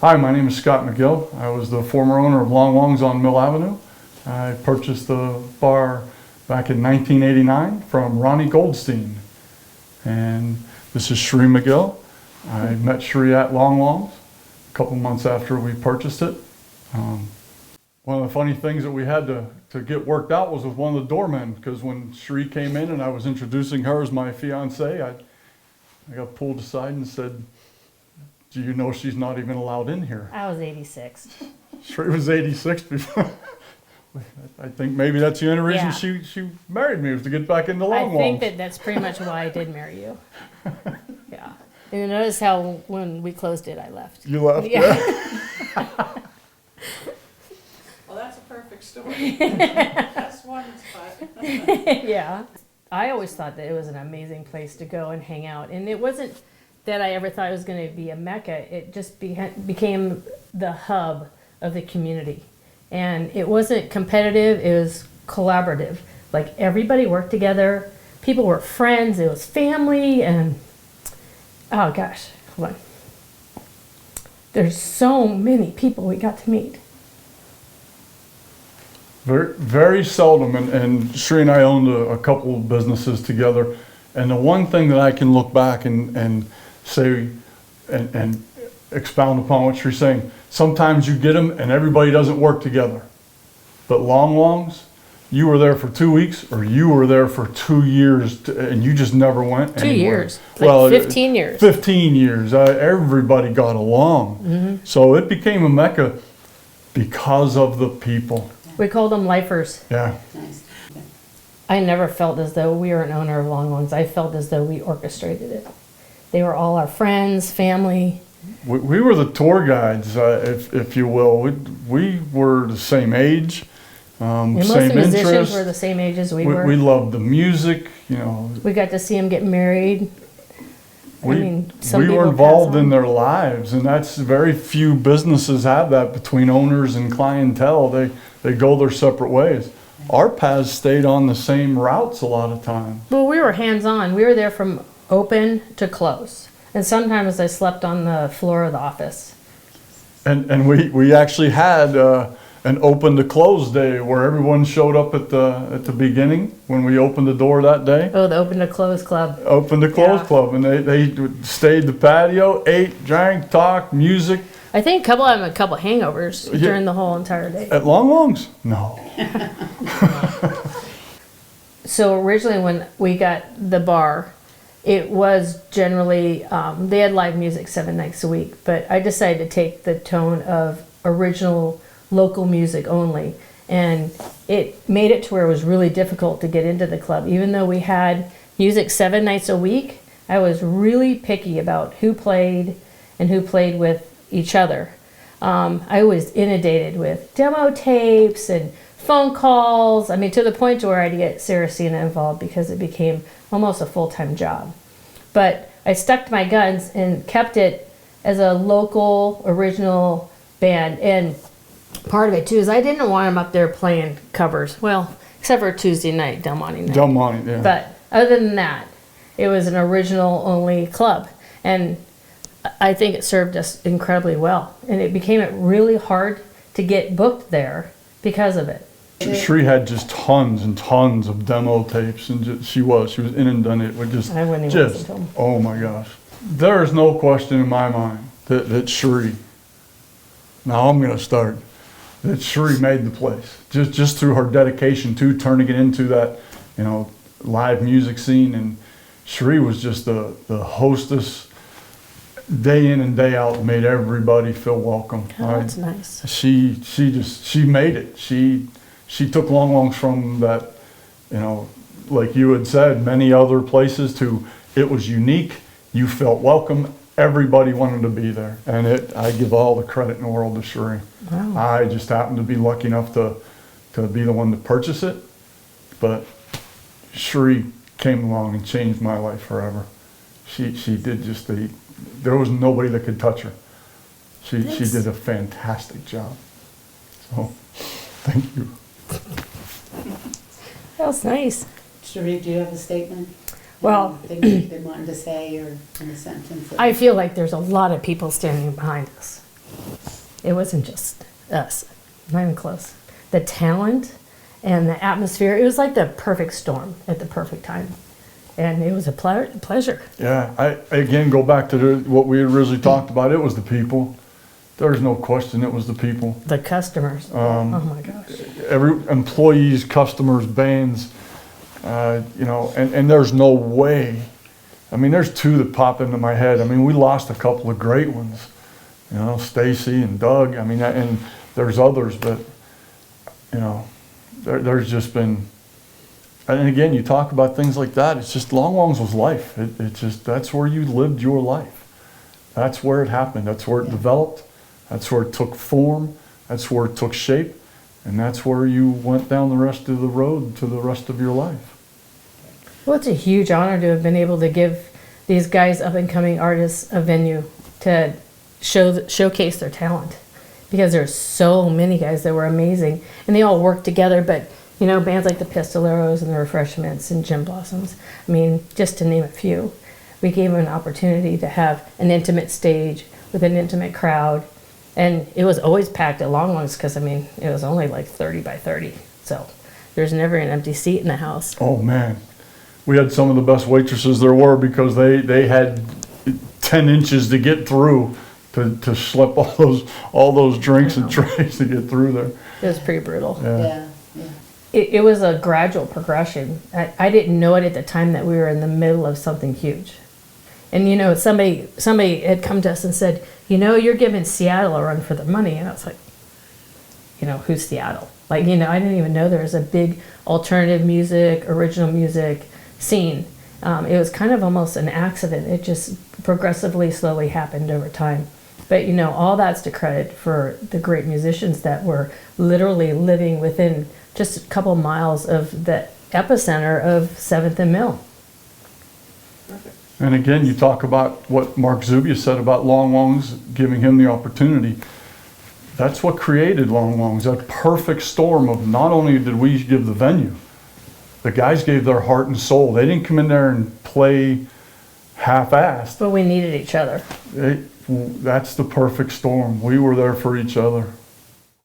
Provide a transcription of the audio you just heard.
Hi, my name is Scott Magill. I was the former owner of Long Wongs on Mill Avenue. I purchased the bar back in 1989 from Ronnie Goldstein. And this is Cheri Magill. I met Cheri at Long Wongs a couple months after we purchased it. One of the funny things that we had to get worked out was with one of the doormen, because when Cheri came in and I was introducing her as my fiance, I got pulled aside and said, "Do you know she's not even allowed in here?" I was 86. Cheri was 86 before. I think maybe that's the only reason Yeah. she married me, was to get back into Long I think Wongs. that's pretty much why I did marry you. Yeah. And you notice how when we closed it, I left. You left, Yeah. Well, that's a perfect story. That's one spot. Yeah. I always thought that it was an amazing place to go and hang out. And it wasn't that I ever thought it was going to be a mecca. It just became the hub of the community. And it wasn't competitive, it was collaborative. Like, everybody worked together, people were friends, it was family, and oh gosh, hold on. There's so many people we got to meet. Very, very seldom, and Cheri and I owned a couple of businesses together, and the one thing that I can look back and say and expound upon what Cheri's saying, sometimes you get them and everybody doesn't work together. But Long Wongs, you were there for 2 weeks, or you were there for 2 years, and you just never went 2 anywhere. years, like 15 years. 15 years, everybody got along. Mm-hmm. So it became a mecca because of the people. We called them lifers. Yeah. Nice. I never felt as though we were an owner of Long Wongs. I felt as though we orchestrated it. They were all our friends, family. We were the tour guides, if you will. We were the same age, And most of same the musicians interests. were the same age as we were. We loved the music, you know. We got to see them get married. Some We were people involved pass on. in their lives, and that's very few businesses have that between owners and clientele. They go their separate ways. Our paths stayed on the same routes a lot of times. Well, we were hands-on. We were there from open to close. And sometimes I slept on the floor of the office. And we actually had an open to close day where everyone showed up at the beginning when we opened the door that day. Oh, the open to close club. Open to close Yeah. club, and they stayed the patio, ate, drank, talked, music. I think a couple of them had a couple hangovers Yeah. during the whole entire day. At Long Wongs? No. So originally when we got the bar, it was generally, they had live music 7 nights a week, but I decided to take the tone of original local music only. And it made it to where it was really difficult to get into the club. Even though we had music 7 nights a week, I was really picky about who played and who played with each other. I was inundated with demo tapes and phone calls. I mean, to the point where I'd get Sarah Cena involved because it became almost a full-time job. But I stuck to my guns and kept it as a local, original band. And part of it, too, is I didn't want them up there playing covers. Well, except for Tuesday night, Del Monte night. Del Monte, yeah. But other than that, it was an original-only club. And I think it served us incredibly well. And it became really hard to get booked there because of it. Cheri had just tons and tons of demo tapes, and she was inundated with just, I wouldn't even listen to 'em. oh my gosh. There is no question in my mind that Cheri, now I'm gonna start, that Cheri made the place, just through her dedication to turning it into that, you know, live music scene. And Cheri was just the hostess, day in and day out, made everybody feel welcome. Oh, that's nice. She made it. She took Long Wongs from that, you know, like you had said, many other places, to it was unique. You felt welcome. Everybody wanted to be there, and I give all the credit in the world to Cheri. Wow. I just happened to be lucky enough to be the one to purchase it, but Cheri came along and changed my life forever. She did just there was nobody that could touch her. She did a fantastic job. So, thank you. That was nice. Cheri, do you have a statement? Well, Anything you've been wanting to say, or in a sentence? I feel like there's a lot of people standing behind us. It wasn't just us, not even close. The talent and the atmosphere, it was like the perfect storm at the perfect time. And it was a pleasure. Yeah, I again go back to what we originally talked about. It was the people. There's no question it was the people. The customers. Oh my gosh. Every employees, customers, bands, you know, and there's no way. I mean, there's two that pop into my head. I mean, we lost a couple of great ones, you know, Stacy and Doug. I mean, and there's others, but you know, there's just been. And again, you talk about things like that. It's just Long Wongs was life. It just, that's where you lived your life. That's where it happened. That's where it developed. That's where it took form. That's where it took shape. And that's where you went down the rest of the road to the rest of your life. Well, it's a huge honor to have been able to give these guys, up and coming artists, a venue to showcase their talent. Because there's so many guys that were amazing, and they all worked together. But you know, bands like the Pistoleros and the Refreshments and Gin Blossoms, I mean, just to name a few, we gave them an opportunity to have an intimate stage with an intimate crowd. And it was always packed at Long Wongs because, I mean, it was only like 30 by 30. So there's never an empty seat in the house. Oh, man. We had some of the best waitresses there were because they had 10 inches to get through to schlep all those drinks and trays to get through there. It was pretty brutal. Yeah. It was a gradual progression. I didn't know it at the time that we were in the middle of something huge. And you know, somebody had come to us and said, you know, you're giving Seattle a run for the money. And I was like, you know, who's Seattle? Like, you know, I didn't even know there was a big alternative music, original music scene. It was kind of almost an accident. It just progressively, slowly happened over time. But you know, all that's to credit for the great musicians that were literally living within just a couple miles of the epicenter of 7th and Mill. Perfect. And again, you talk about what Mark Zubia said about Long Wongs, giving him the opportunity. That's what created Long Wongs, that perfect storm of not only did we give the venue, the guys gave their heart and soul. They didn't come in there and play half-assed. But we needed each other. That's the perfect storm. We were there for each other.